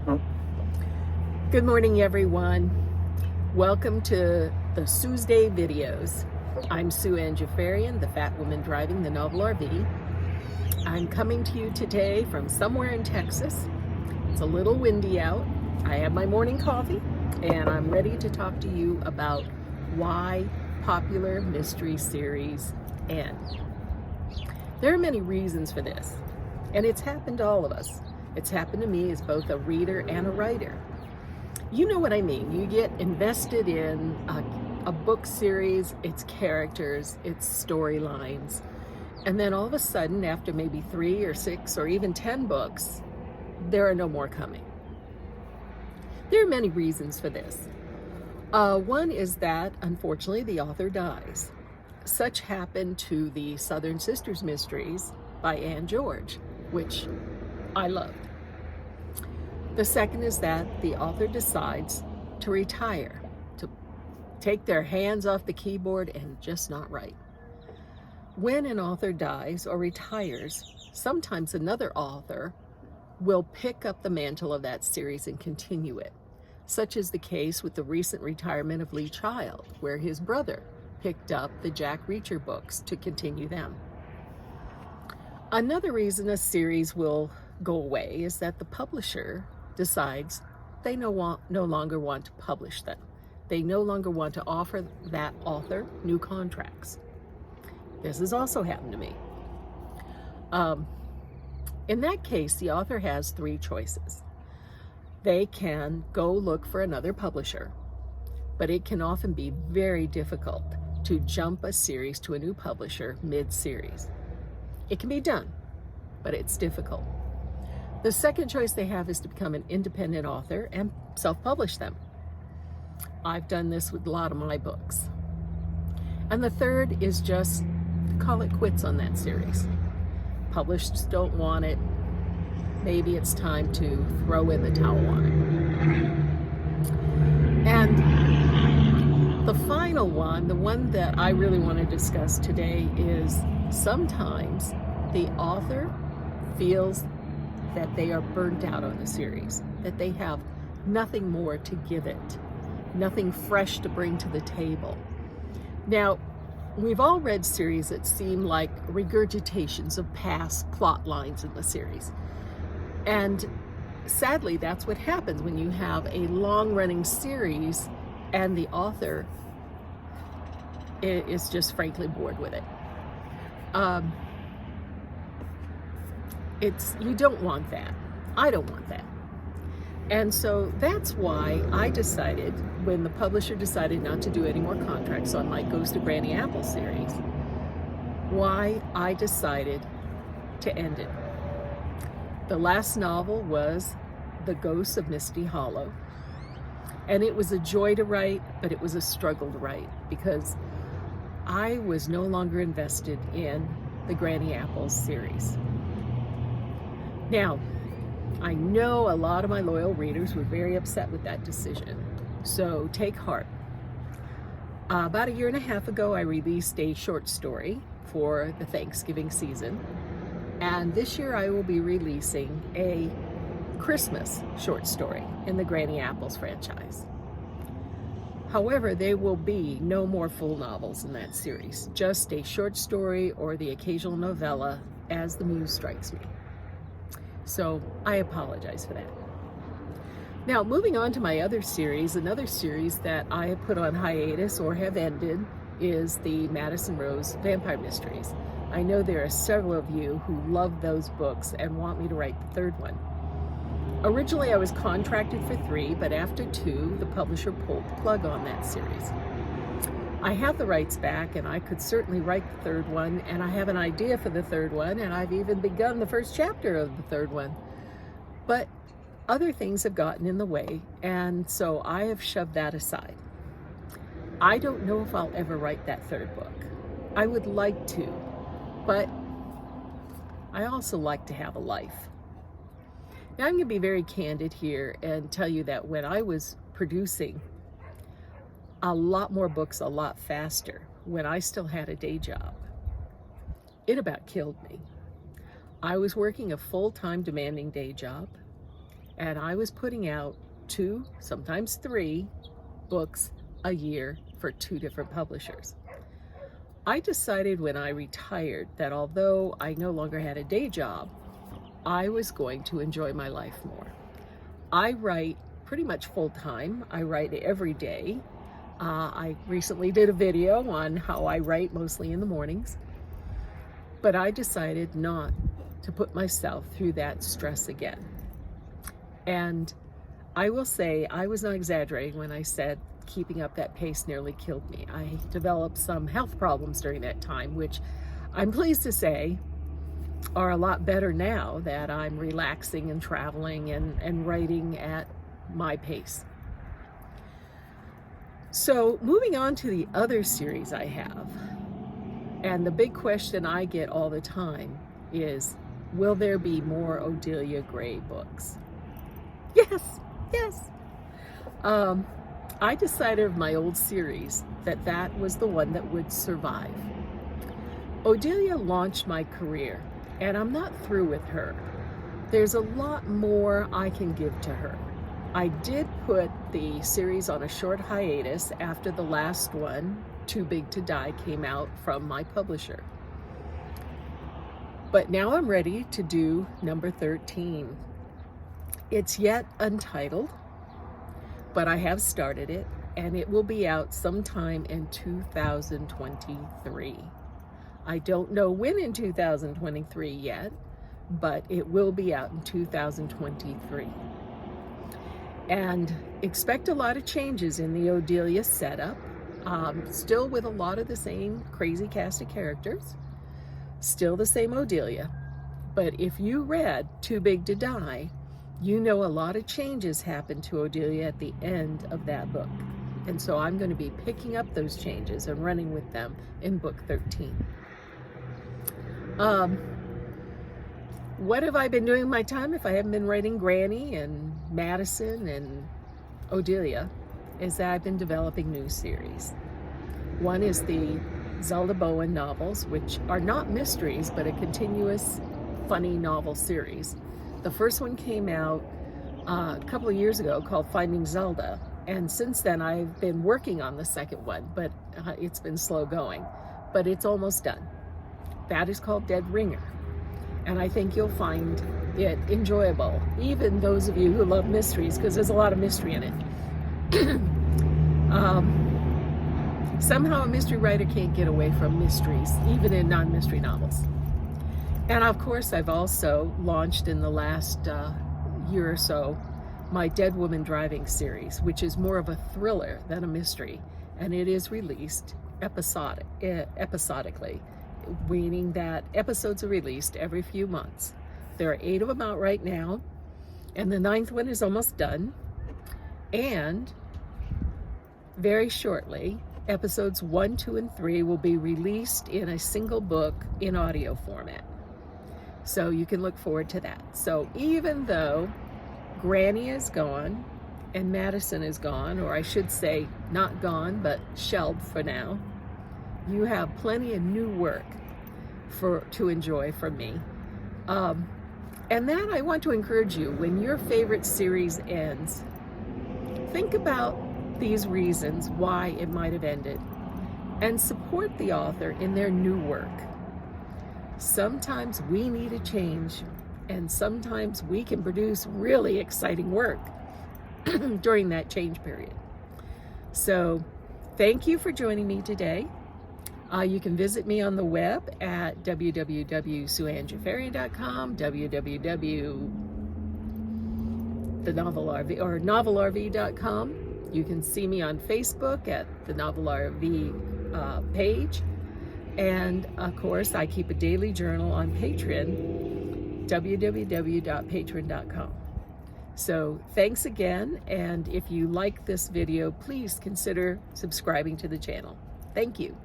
Good morning, everyone. Welcome to the Sue's Day videos. I'm Sue Ann Jafarian, the fat woman driving the novel RV. I'm coming to you today from somewhere in Texas. It's a little windy out. I have my morning coffee, and I'm ready to talk to you about why popular mystery series end. There are many reasons for this, and it's happened to all of us. It's happened to me as both a reader and a writer. You know what I mean. You get invested in a book series, its characters, its storylines, and then all of a sudden, after maybe 3 or 6 or even 10 books, there are no more coming. There are many reasons for this. One is that, unfortunately, the author dies. Such happened to the Southern Sisters Mysteries by Anne George, which I loved. The second is that the author decides to retire, to take their hands off the keyboard and just not write. When an author dies or retires, sometimes another author will pick up the mantle of that series and continue it. Such is the case with the recent retirement of Lee Child, where his brother picked up the Jack Reacher books to continue them. Another reason a series will go away is that the publisher decides they no longer want to publish them. They no longer want to offer that author new contracts. This has also happened to me. In that case, the author has 3 choices. They can go look for another publisher, but it can often be very difficult to jump a series to a new publisher mid-series. It can be done, but it's difficult. The second choice they have is to become an independent author and self-publish them. I've done this with a lot of my books. And the third is just call it quits on that series. Publishers don't want it. Maybe it's time to throw in the towel on it. And the final one, the one that I really want to discuss today, is sometimes the author feels that they are burnt out on the series, that they have nothing more to give it, nothing fresh to bring to the table. Now, we've all read series that seem like regurgitations of past plot lines in the series. And sadly, that's what happens when you have a long-running series and the author is just frankly bored with it. You don't want that. I don't want that. And so that's why I decided, when the publisher decided not to do any more contracts on my Ghost of Granny Apple series, why I decided to end it. The last novel was The Ghosts of Misty Hollow. And it was a joy to write, but it was a struggle to write because I was no longer invested in the Granny Apples series. Now, I know a lot of my loyal readers were very upset with that decision, so take heart. About 1.5 years ago, I released a short story for the Thanksgiving season, and this year I will be releasing a Christmas short story in the Granny Apples franchise. However, there will be no more full novels in that series, just a short story or the occasional novella as the muse strikes me. So I apologize for that. Now, moving on to my other series, another series that I have put on hiatus or have ended is the Madison Rose Vampire Mysteries. I know there are several of you who love those books and want me to write the 3rd one. Originally, I was contracted for 3, but after 2, the publisher pulled the plug on that series. I have the rights back, and I could certainly write the 3rd one, and I have an idea for the 3rd one, and I've even begun the 1st chapter of the 3rd one. But other things have gotten in the way, and so I have shoved that aside. I don't know if I'll ever write that 3rd book. I would like to, but I also like to have a life. Now, I'm going to be very candid here and tell you that when I was producing a lot more books a lot faster when I still had a day job, it about killed me. I was working a full-time demanding day job, and I was putting out 2, sometimes 3 books a year for 2 different publishers. I decided when I retired that although I no longer had a day job, I was going to enjoy my life more. I write pretty much full-time. I write every day. I recently did a video on how I write, mostly in the mornings. But I decided not to put myself through that stress again. And I will say, I was not exaggerating when I said keeping up that pace nearly killed me. I developed some health problems during that time, which I'm pleased to say are a lot better now that I'm relaxing and traveling and writing at my pace. So moving on to the other series I have, and the big question I get all the time is, will there be more Odelia Gray books? Yes, yes. I decided of my old series that was the one that would survive. Odelia launched my career, and I'm not through with her. There's a lot more I can give to her. I did put the series on a short hiatus after the last one, Too Big to Die, came out from my publisher. But now I'm ready to do number 13. It's yet untitled, but I have started it, and it will be out sometime in 2023. I don't know when in 2023 yet, but it will be out in 2023. And expect a lot of changes in the Odelia setup, still with a lot of the same crazy cast of characters, still the same Odelia. But if you read Too Big to Die, you know a lot of changes happened to Odelia at the end of that book. And so I'm going to be picking up those changes and running with them in book 13. What have I been doing with my time if I haven't been writing Granny and Madison and Odelia? Is that I've been developing new series. One is the Zelda Bowen novels, which are not mysteries, but a continuous funny novel series. The first one came out a couple of years ago called Finding Zelda, and since then I've been working on the second one, but it's been slow going, but it's almost done. That is called Dead Ringer, and I think you'll find it enjoyable, even those of you who love mysteries, because there's a lot of mystery in it. Somehow a mystery writer can't get away from mysteries, even in non-mystery novels. And of course, I've also launched in the last year or so my Dead Woman Driving series, which is more of a thriller than a mystery, and it is released episodically, meaning that episodes are released every few months. There are 8 of them out right now, and the 9th one is almost done. And very shortly, episodes 1, 2, and 3 will be released in a single book in audio format. So you can look forward to that. So even though Granny is gone and Madison is gone, or I should say not gone, but shelved for now, you have plenty of new work to enjoy from me. And then I want to encourage you, when your favorite series ends, think about these reasons why it might have ended and support the author in their new work. Sometimes we need a change, and sometimes we can produce really exciting work during that change period. So thank you for joining me today. You can visit me on the web at www.suannjafarian.com, novelrv.com. You can see me on Facebook at the Novel RV page. And of course, I keep a daily journal on Patreon, www.patreon.com. So thanks again. And if you like this video, please consider subscribing to the channel. Thank you.